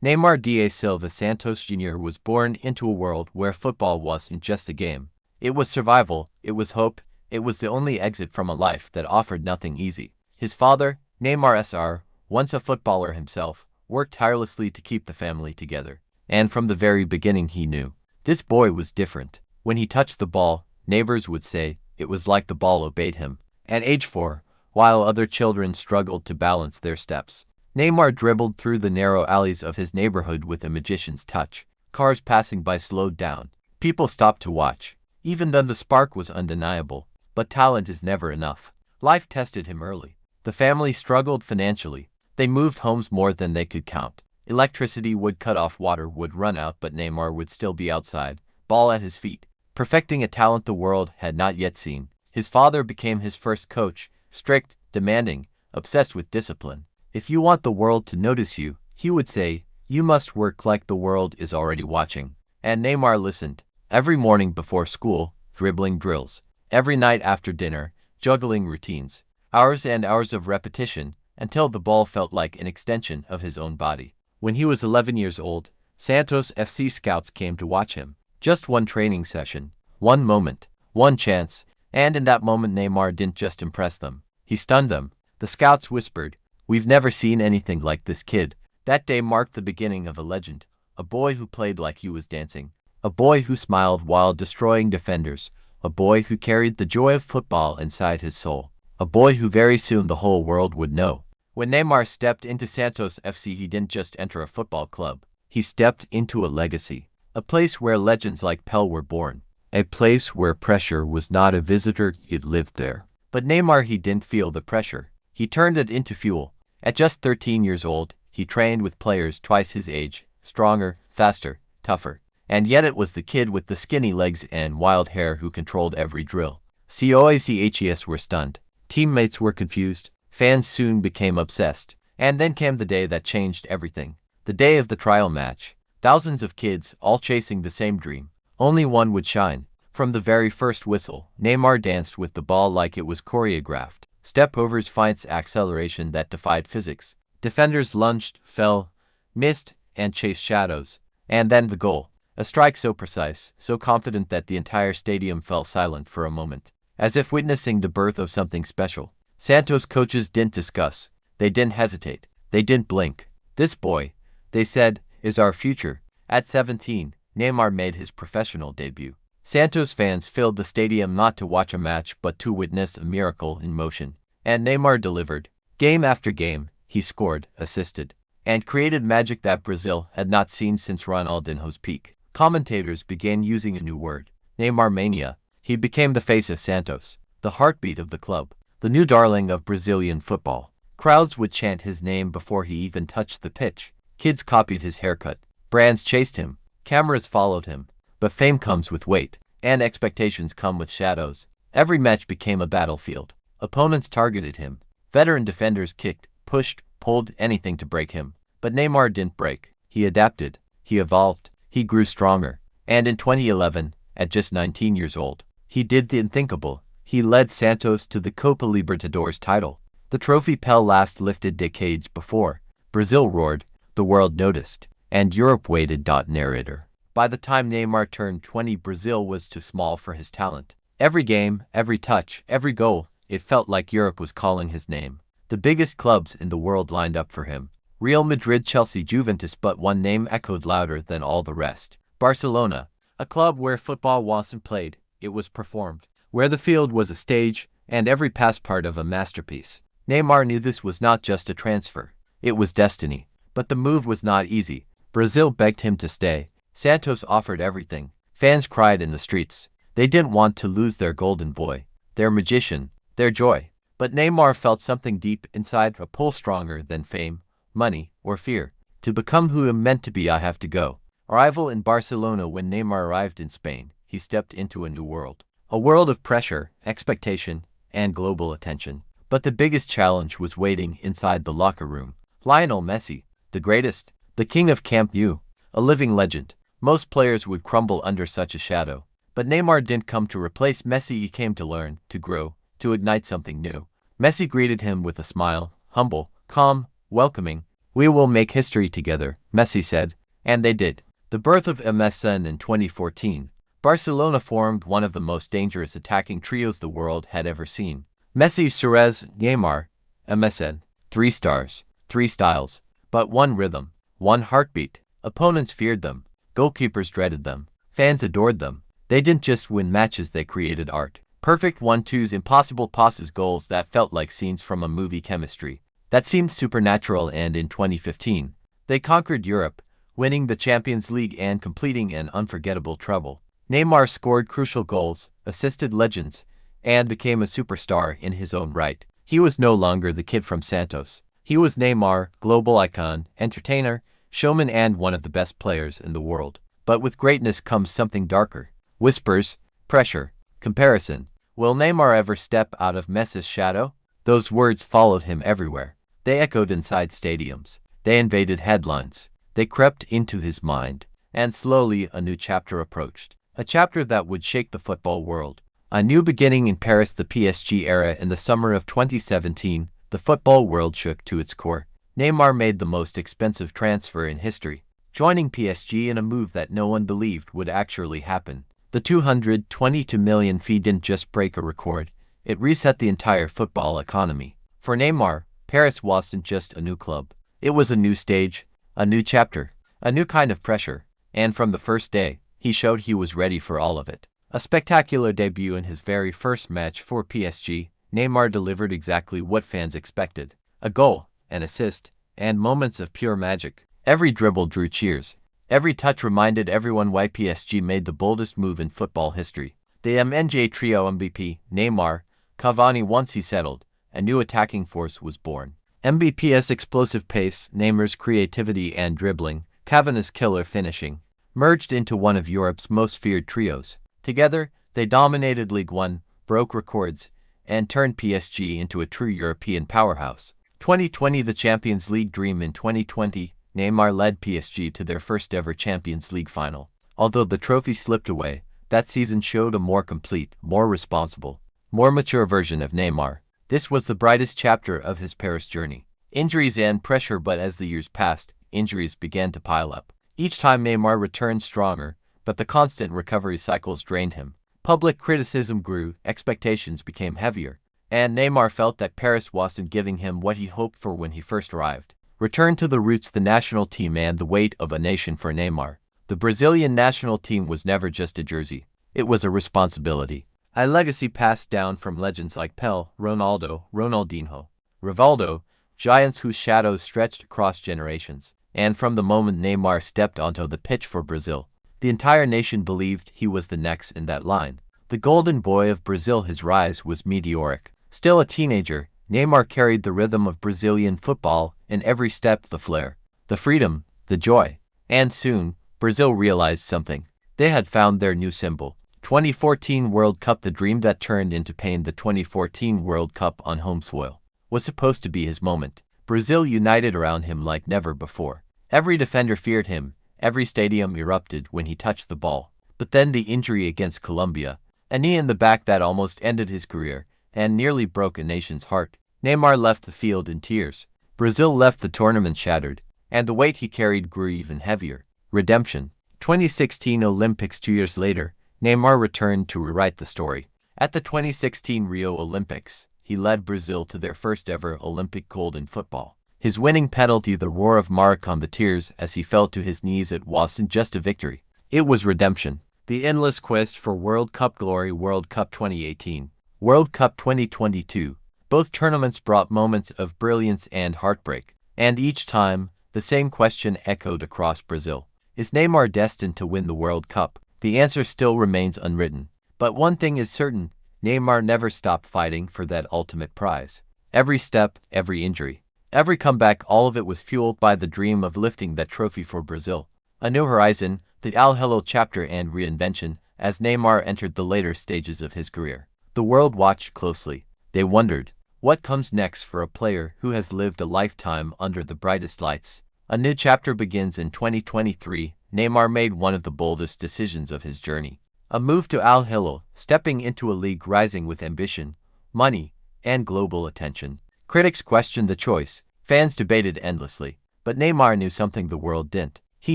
Neymar da Silva Santos Jr. was born into a world where football wasn't just a game. It was survival, it was hope, it was the only exit from a life that offered nothing easy. His father, Neymar Sr., once a footballer himself, worked tirelessly to keep the family together. And from the very beginning he knew. This boy was different. When he touched the ball, neighbors would say, it was like the ball obeyed him. At age 4, while other children struggled to balance their steps, Neymar dribbled through the narrow alleys of his neighborhood with a magician's touch. Cars passing by slowed down. People stopped to watch. Even then the spark was undeniable. But talent is never enough. Life tested him early. The family struggled financially. They moved homes more than they could count. Electricity would cut off, water would run out, but Neymar would still be outside, ball at his feet, perfecting a talent the world had not yet seen. His father became his first coach, strict, demanding, obsessed with discipline. If you want the world to notice you, he would say, you must work like the world is already watching. And Neymar listened. Every morning before school, dribbling drills. Every night after dinner, juggling routines. Hours and hours of repetition, until the ball felt like an extension of his own body. When he was 11 years old, Santos FC scouts came to watch him. Just one training session, one moment, one chance, and in that moment Neymar didn't just impress them. He stunned them. The scouts whispered, "We've never seen anything like this kid." That day marked the beginning of a legend, a boy who played like he was dancing, a boy who smiled while destroying defenders, a boy who carried the joy of football inside his soul, a boy who very soon the whole world would know. When Neymar stepped into Santos FC, he didn't just enter a football club. He stepped into a legacy, a place where legends like Pele were born, a place where pressure was not a visitor, it lived there. But Neymar, he didn't feel the pressure. He turned it into fuel. At just 13 years old, he trained with players twice his age, stronger, faster, tougher. And yet it was the kid with the skinny legs and wild hair who controlled every drill. Coaches were stunned. Teammates were confused. Fans soon became obsessed. And then came the day that changed everything. The day of the trial match. Thousands of kids, all chasing the same dream. Only one would shine. From the very first whistle, Neymar danced with the ball like it was choreographed. Step-overs, feints, acceleration that defied physics. Defenders lunged, fell, missed, and chased shadows. And then the goal. A strike so precise, so confident that the entire stadium fell silent for a moment, as if witnessing the birth of something special. Santos coaches didn't discuss. They didn't hesitate. They didn't blink. This boy, they said, is our future. At 17, Neymar made his professional debut. Santos fans filled the stadium not to watch a match but to witness a miracle in motion. And Neymar delivered. Game after game, he scored, assisted, and created magic that Brazil had not seen since Ronaldinho's peak. Commentators began using a new word, Neymar mania. He became the face of Santos, the heartbeat of the club, the new darling of Brazilian football. Crowds would chant his name before he even touched the pitch. Kids copied his haircut. Brands chased him. Cameras followed him. But fame comes with weight, and expectations come with shadows. Every match became a battlefield. Opponents targeted him. Veteran defenders kicked, pushed, pulled, anything to break him. But Neymar didn't break. He adapted. He evolved. He grew stronger. And in 2011, at just 19 years old, he did the unthinkable. He led Santos to the Copa Libertadores title, the trophy Pele last lifted decades before. Brazil roared, the world noticed, and Europe waited. Narrator. By the time Neymar turned 20, Brazil was too small for his talent. Every game, every touch, every goal, it felt like Europe was calling his name. The biggest clubs in the world lined up for him. Real Madrid, Chelsea, Juventus, but one name echoed louder than all the rest. Barcelona, a club where football wasn't played, it was performed, where the field was a stage, and every pass part of a masterpiece. Neymar knew this was not just a transfer, it was destiny. But the move was not easy. Brazil begged him to stay. Santos offered everything. Fans cried in the streets. They didn't want to lose their golden boy, their magician, their joy. But Neymar felt something deep inside, a pull stronger than fame, money, or fear. To become who I'm meant to be, I have to go. Arrival in Barcelona. When Neymar arrived in Spain, he stepped into a new world. A world of pressure, expectation, and global attention. But the biggest challenge was waiting inside the locker room. Lionel Messi, the greatest, the king of Camp Nou, a living legend. Most players would crumble under such a shadow. But Neymar didn't come to replace Messi, he came to learn, to grow, to ignite something new. Messi greeted him with a smile, humble, calm, welcoming, "We will make history together," Messi said, and they did. The birth of MSN in 2014. Barcelona formed one of the most dangerous attacking trios the world had ever seen. Messi, Suarez, Neymar, MSN. 3 stars, 3 styles, but one rhythm, one heartbeat. Opponents feared them. Goalkeepers dreaded them. Fans adored them. They didn't just win matches, they created art. Perfect 1-2s, impossible passes, goals that felt like scenes from a movie, chemistry that seemed supernatural. And in 2015, they conquered Europe, winning the Champions League and completing an unforgettable treble. Neymar scored crucial goals, assisted legends, and became a superstar in his own right. He was no longer the kid from Santos. He was Neymar, global icon, entertainer, showman, and one of the best players in the world. But with greatness comes something darker. Whispers, pressure, comparison. Will Neymar ever step out of Messi's shadow? Those words followed him everywhere. They echoed inside stadiums. They invaded headlines. They crept into his mind. And slowly a new chapter approached. A chapter that would shake the football world. A new beginning in Paris, the PSG era. In the summer of 2017, the football world shook to its core. Neymar made the most expensive transfer in history, joining PSG in a move that no one believed would actually happen. The $222 million fee didn't just break a record, it reset the entire football economy. For Neymar, Paris wasn't just a new club. It was a new stage, a new chapter, a new kind of pressure. And from the first day, he showed he was ready for all of it. A spectacular debut in his very first match for PSG, Neymar delivered exactly what fans expected. A goal, an assist, and moments of pure magic. Every dribble drew cheers. Every touch reminded everyone why PSG made the boldest move in football history. The MNJ trio MVP, Neymar, Cavani. Once he settled, a new attacking force was born. MVP's explosive pace, Neymar's creativity and dribbling, Cavani's killer finishing, merged into one of Europe's most feared trios. Together, they dominated Ligue 1, broke records, and turned PSG into a true European powerhouse. 2020, the Champions League dream. In 2020, Neymar led PSG to their first-ever Champions League final. Although the trophy slipped away, that season showed a more complete, more responsible, more mature version of Neymar. This was the brightest chapter of his Paris journey. Injuries and pressure, but as the years passed, injuries began to pile up. Each time Neymar returned stronger, but the constant recovery cycles drained him. Public criticism grew, expectations became heavier, and Neymar felt that Paris wasn't giving him what he hoped for when he first arrived. Return to the roots, the national team, and the weight of a nation for Neymar. The Brazilian national team was never just a jersey. It was a responsibility. A legacy passed down from legends like Pelé, Ronaldo, Ronaldinho, Rivaldo, giants whose shadows stretched across generations. And from the moment Neymar stepped onto the pitch for Brazil, the entire nation believed he was the next in that line. The golden boy of Brazil, his rise was meteoric. Still a teenager, Neymar carried the rhythm of Brazilian football in every step, the flair, the freedom, the joy. And soon, Brazil realized something. They had found their new symbol. 2014 World Cup, the dream that turned into pain. The 2014 World Cup on home soil was supposed to be his moment. Brazil united around him like never before. Every defender feared him. Every stadium erupted when he touched the ball. But then the injury against Colombia, a knee in the back that almost ended his career and nearly broke a nation's heart. Neymar left the field in tears. Brazil left the tournament shattered, and the weight he carried grew even heavier. Redemption. 2016 Olympics. 2 years later, Neymar returned to rewrite the story. At the 2016 Rio Olympics, he led Brazil to their first ever Olympic gold in football. His winning penalty, the roar of Maracon, the tears as he fell to his knees. It wasn't just a victory. It was redemption. The endless quest for World Cup glory. World Cup 2018, World Cup 2022. Both tournaments brought moments of brilliance and heartbreak. And each time, the same question echoed across Brazil. Is Neymar destined to win the World Cup? The answer still remains unwritten. But one thing is certain, Neymar never stopped fighting for that ultimate prize. Every step, every injury, every comeback, all of it was fueled by the dream of lifting that trophy for Brazil. A new horizon, the Al Hilal chapter and reinvention, as Neymar entered the later stages of his career. The world watched closely. They wondered, what comes next for a player who has lived a lifetime under the brightest lights? A new chapter begins in 2023. Neymar made one of the boldest decisions of his journey. A move to Al Hilal, stepping into a league rising with ambition, money, and global attention. Critics questioned the choice. Fans debated endlessly. But Neymar knew something the world didn't. He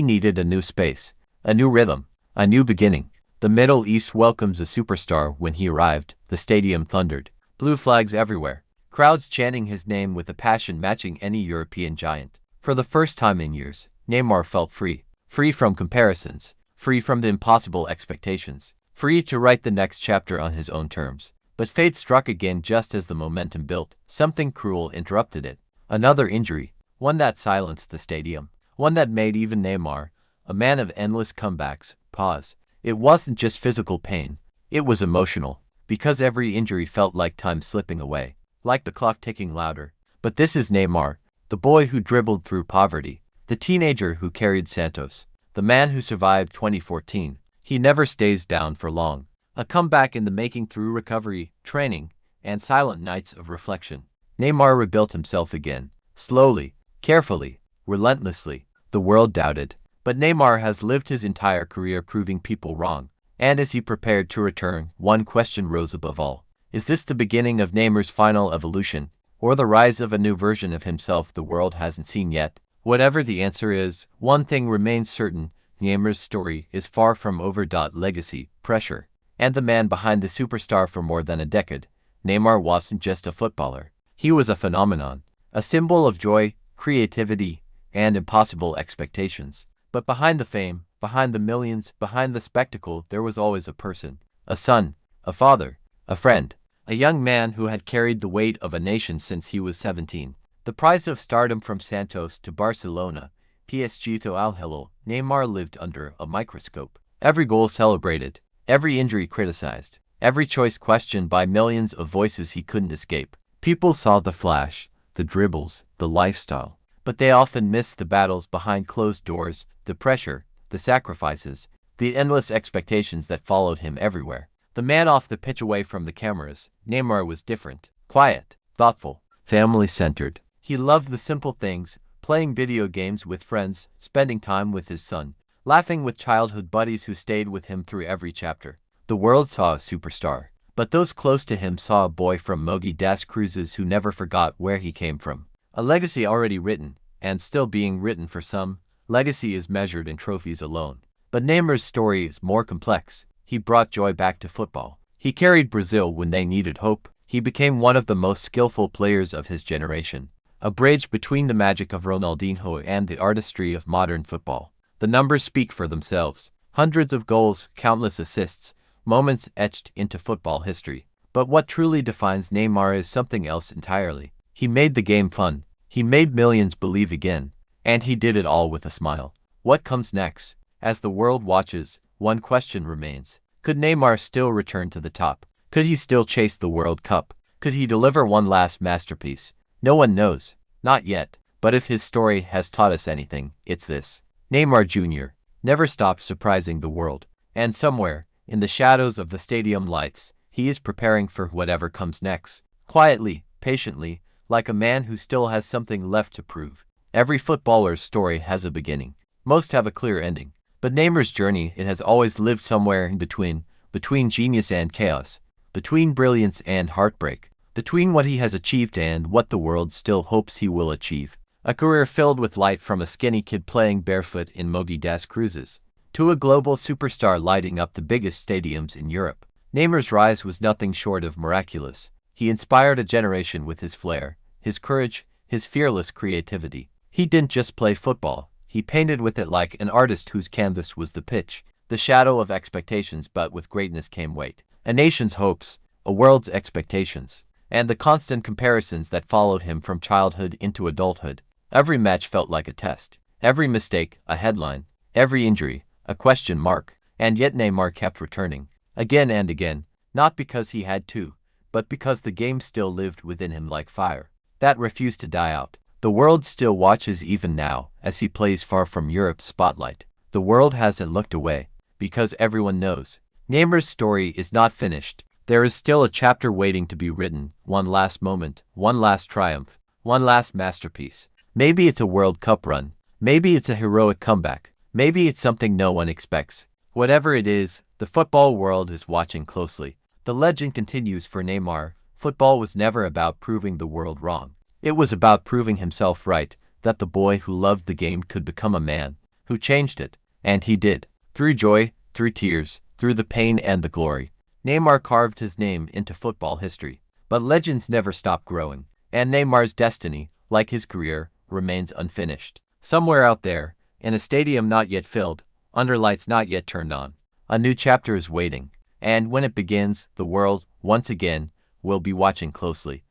needed a new space, a new rhythm, a new beginning. The Middle East welcomes a superstar when he arrived. The stadium thundered. Blue flags everywhere. Crowds chanting his name with a passion matching any European giant. For the first time in years, Neymar felt free. Free from comparisons. Free from the impossible expectations. Free to write the next chapter on his own terms. But fate struck again just as the momentum built. Something cruel interrupted it. Another injury. One that silenced the stadium. One that made even Neymar, a man of endless comebacks, pause. It wasn't just physical pain. It was emotional. Because every injury felt like time slipping away. Like the clock ticking louder. But this is Neymar. The boy who dribbled through poverty. The teenager who carried Santos. The man who survived 2014. He never stays down for long. A comeback in the making through recovery, training, and silent nights of reflection. Neymar rebuilt himself again. Slowly, carefully, relentlessly. The world doubted. But Neymar has lived his entire career proving people wrong. And as he prepared to return, one question rose above all. Is this the beginning of Neymar's final evolution, or the rise of a new version of himself the world hasn't seen yet? Whatever the answer is, one thing remains certain. Neymar's story is far from over. Legacy, pressure, and the man behind the superstar for more than a decade. Neymar wasn't just a footballer. He was a phenomenon, a symbol of joy, creativity, and impossible expectations. But behind the fame, behind the millions, behind the spectacle, there was always a person. A son, a father, a friend, a young man who had carried the weight of a nation since he was 17. The price of stardom from Santos to Barcelona, PSG to Al Hilal, Neymar lived under a microscope. Every goal celebrated, every injury criticized, every choice questioned by millions of voices he couldn't escape. People saw the flash, the dribbles, the lifestyle. But they often missed the battles behind closed doors, the pressure, the sacrifices, the endless expectations that followed him everywhere. The man off the pitch away from the cameras, Neymar was different. Quiet, thoughtful, family-centered. He loved the simple things, playing video games with friends, spending time with his son, laughing with childhood buddies who stayed with him through every chapter. The world saw a superstar, but those close to him saw a boy from Mogi das Cruzes who never forgot where he came from. A legacy already written, and still being written for some. Legacy is measured in trophies alone. But Neymar's story is more complex. He brought joy back to football. He carried Brazil when they needed hope. He became one of the most skillful players of his generation. A bridge between the magic of Ronaldinho and the artistry of modern football. The numbers speak for themselves. Hundreds of goals, countless assists, moments etched into football history. But what truly defines Neymar is something else entirely. He made the game fun. He made millions believe again. And he did it all with a smile. What comes next? As the world watches, one question remains. Could Neymar still return to the top? Could he still chase the World Cup? Could he deliver one last masterpiece? No one knows. Not yet. But if his story has taught us anything, it's this. Neymar Jr. never stopped surprising the world. And somewhere, in the shadows of the stadium lights, he is preparing for whatever comes next. Quietly, patiently, like a man who still has something left to prove. Every footballer's story has a beginning. Most have a clear ending. But Neymar's journey, it has always lived somewhere in between genius and chaos, between brilliance and heartbreak, between what he has achieved and what the world still hopes he will achieve. A career filled with light from a skinny kid playing barefoot in Mogi das Cruzes, to a global superstar lighting up the biggest stadiums in Europe. Neymar's rise was nothing short of miraculous. He inspired a generation with his flair, his courage, his fearless creativity. He didn't just play football, he painted with it like an artist whose canvas was the pitch, the shadow of expectations, but with greatness came weight. A nation's hopes, a world's expectations, and the constant comparisons that followed him from childhood into adulthood. Every match felt like a test, every mistake a headline, every injury a question mark, and yet Neymar kept returning, again and again, not because he had to, but because the game still lived within him like fire that refused to die out. The world still watches even now, as he plays far from Europe's spotlight. The world hasn't looked away, because everyone knows. Neymar's story is not finished. There is still a chapter waiting to be written, one last moment, one last triumph, one last masterpiece. Maybe it's a World Cup run. Maybe it's a heroic comeback. Maybe it's something no one expects. Whatever it is, the football world is watching closely. The legend continues for Neymar. Football was never about proving the world wrong. It was about proving himself right, that the boy who loved the game could become a man who changed it. And he did. Through joy, through tears, through the pain and the glory. Neymar carved his name into football history. But legends never stop growing, and Neymar's destiny, like his career, remains unfinished. Somewhere out there, in a stadium not yet filled, under lights not yet turned on, a new chapter is waiting, and when it begins, the world, once again, will be watching closely.